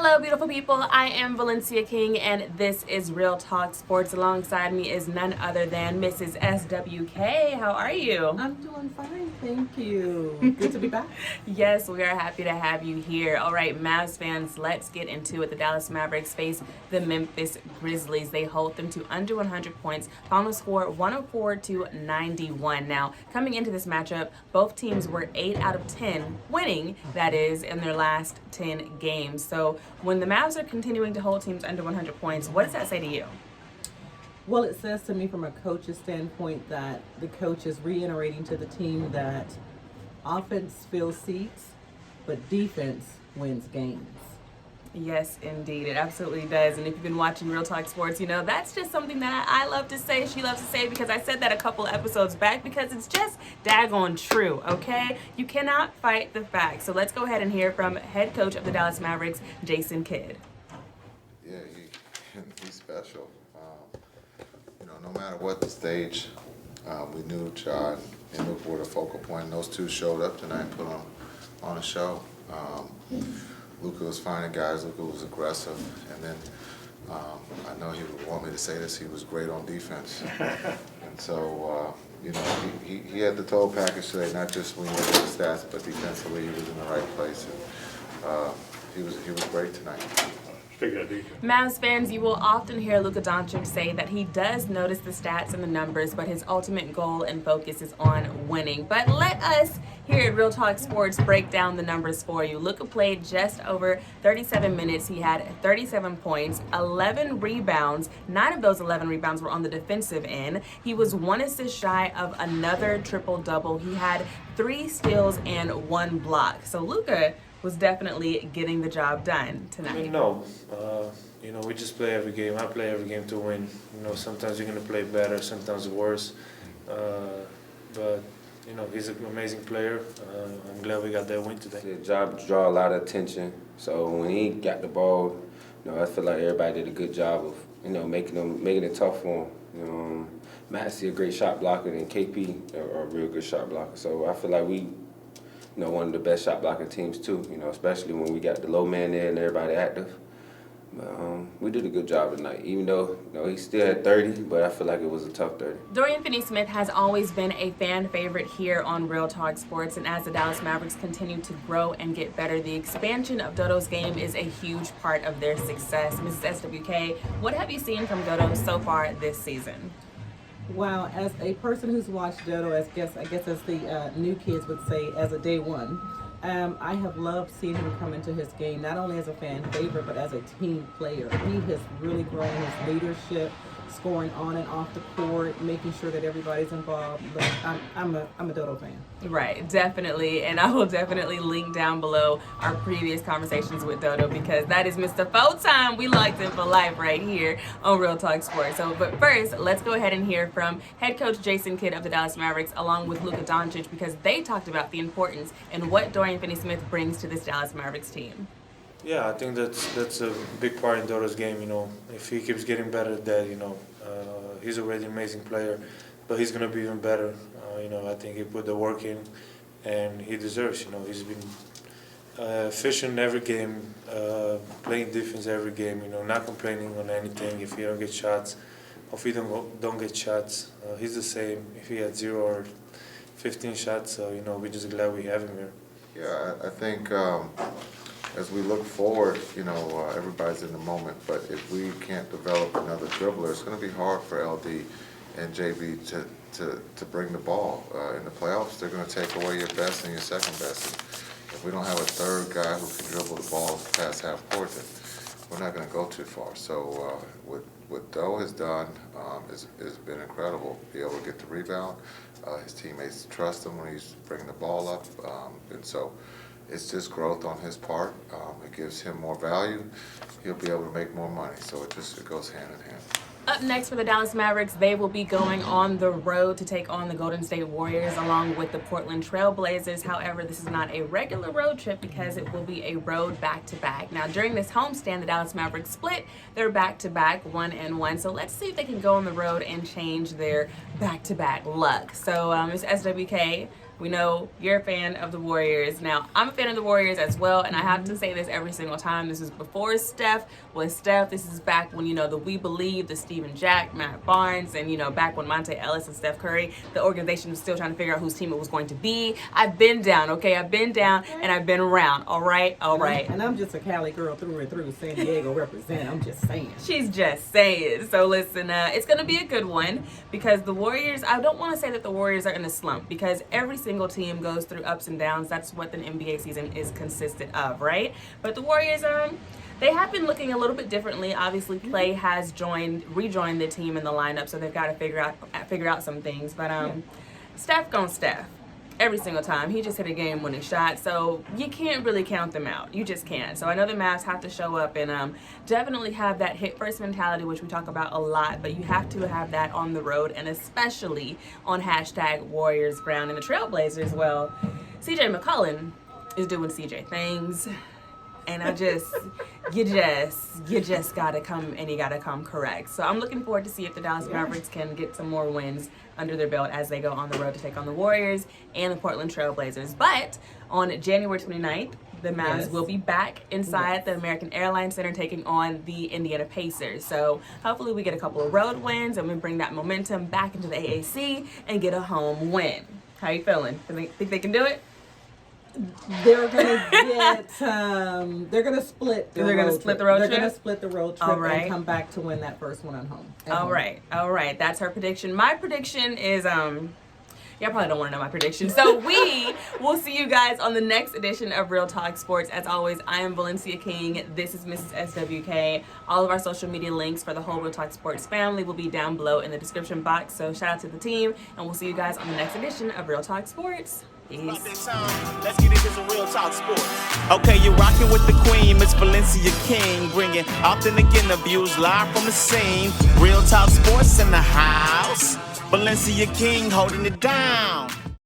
Hello, beautiful people. I am Valencia King, and this is Real Talk Sports. Alongside me is none other than Mrs. SWK. How are you? I'm doing fine, thank you. Good to be back. Yes, we are happy to have you here. All right, Mavs fans, let's get into it. The Dallas Mavericks face the Memphis Grizzlies. They hold them to under 100 points. Final score 104-91. Now, coming into this matchup, both teams were 8 out of 10 winning, that is, in their last 10 games. So when the Mavs are continuing to hold teams under 100 points, what does that say to you? Well, it says to me from a coach's standpoint that the coach is reiterating to the team that offense fills seats, but defense wins games. Yes, indeed. It absolutely does. And if you've been watching Real Talk Sports, you know, that's just something that I love to say. She loves to say because I said that a couple episodes back because it's just daggone true, okay? You cannot fight the facts. So let's go ahead and hear from head coach of the Dallas Mavericks, Jason Kidd. Yeah, he's special. No matter what the stage, we knew Ja and Luka were the focal point. And those two showed up tonight and put on a show. Luka was finding guys. Luka was aggressive, and then I know he would want me to say this. He was great on defense, and so he had the total package today. Not just when you look at the stats, but defensively he was in the right place. And, he was great tonight. Mavs fans, you will often hear Luka Doncic say that he does notice the stats and the numbers, but his ultimate goal and focus is on winning. But let us here at Real Talk Sports break down the numbers for you. Luka played just over 37 minutes. He had 37 points, 11 rebounds. 9 of those 11 rebounds were on the defensive end. He was 1 assist shy of another triple-double. He had 3 steals and 1 block. So Luka was definitely getting the job done tonight. We just play every game. I play every game to win. Sometimes you're going to play better, sometimes worse. But he's an amazing player. I'm glad we got that win today. The job draw a lot of attention. So when he got the ball, I feel like everybody did a good job of, making it tough for him. Maxey a great shot blocker, and KP a real good shot blocker. So I feel like we one of the best shot blocking teams too, especially when we got the low man there and everybody active. But we did a good job tonight, even though he still had 30, but I feel like it was a tough 30. Dorian Finney-Smith has always been a fan favorite here on Real Talk Sports, and as the Dallas Mavericks continue to grow and get better, the expansion of Dodo's game is a huge part of their success. Mrs. SWK, what have you seen from Dodo so far this season? Wow, as a person who's watched Dodo, I guess as the new kids would say, as a day one, I have loved seeing him come into his game, not only as a fan favorite, but as a team player. He has really grown in his leadership, scoring on and off the court, making sure that everybody's involved. But I'm a Dodo fan. Right, definitely. And I will definitely link down below our previous conversations with Dodo because that is Mr. Full-Time. We liked him for life right here on Real Talk Sports. But first, let's go ahead and hear from head coach Jason Kidd of the Dallas Mavericks along with Luka Doncic because they talked about the importance and what Dorian Finney-Smith brings to this Dallas Mavericks team. Yeah, I think that's a big part in Dodo's game. If he keeps getting better at that, he's already an amazing player, but he's gonna be even better. I think he put the work in, and he deserves. He's been efficient every game, playing defense every game. Not complaining on anything if he don't get shots, or if he don't get shots. He's the same if he had 0 or 15 shots. So we're just glad we have him here. Yeah, I think as we look forward, everybody's in the moment, but if we can't develop another dribbler, it's going to be hard for LD and JB to bring the ball. In the playoffs, they're going to take away your best and your second best. And if we don't have a third guy who can dribble the ball past half court, then we're not going to go too far. So what Doe has done has been incredible. Be able to get the rebound. His teammates trust him when he's bringing the ball up. And so it's just growth on his part. It gives him more value. He'll be able to make more money. So it goes hand in hand. Up next for the Dallas Mavericks, they will be going on the road to take on the Golden State Warriors along with the Portland Trail Blazers. However, this is not a regular road trip because it will be a road back-to-back. Now, during this homestand, the Dallas Mavericks split their back-to-back 1-1. So let's see if they can go on the road and change their back-to-back luck. So, Ms. SWK, We know you're a fan of the Warriors. Now, I'm a fan of the Warriors as well, and I have to say this every single time. This is before Steph was Steph. This is back when, the We Believe, the Steven Jack, Matt Barnes, and, back when Monte Ellis and Steph Curry, the organization was still trying to figure out whose team it was going to be. I've been down, okay? I've been down, and I've been around, all right? All right. And I'm just a Cali girl through and through. San Diego represent. I'm just saying. She's just saying. So listen, it's going to be a good one because the Warriors, I don't want to say that the Warriors are in a slump because every single team goes through ups and downs. That's what the NBA season is consistent of, right? But the Warriors, they have been looking a little bit differently. Obviously, Clay has rejoined the team in the lineup, so they've got to figure out some things. But Steph gone Steph. Every single time. He just hit a game-winning shot, so you can't really count them out. You just can't. So I know the Mavs have to show up and definitely have that hit-first mentality, which we talk about a lot, but you have to have that on the road and especially on #Warriors Ground. And the Trailblazers, well, CJ McCollum is doing CJ things. And you just gotta come and you gotta come correct. So I'm looking forward to see if the Dallas Mavericks can get some more wins under their belt as they go on the road to take on the Warriors and the Portland Trailblazers. But on January 29th, the Mavs will be back inside the American Airlines Center taking on the Indiana Pacers. So hopefully we get a couple of road wins and we bring that momentum back into the AAC and get a home win. How you feeling? Think they can do it? They're gonna get. They're gonna split. They're gonna split the road trip. They're gonna split the road trip and come back to win that first one at home. All right. That's her prediction. My prediction is y'all probably don't want to know my prediction. So we will see you guys on the next edition of Real Talk Sports. As always, I am Valencia King. This is Mrs. SWK. All of our social media links for the whole Real Talk Sports family will be down below in the description box. So shout out to the team, and we'll see you guys on the next edition of Real Talk Sports. Peace. Let's get into some Real Talk Sports. Okay, you're rocking with the queen, Miss Valencia King, bringing often again the views live from the scene. Real Talk Sports in the house. Valencia King holding it down.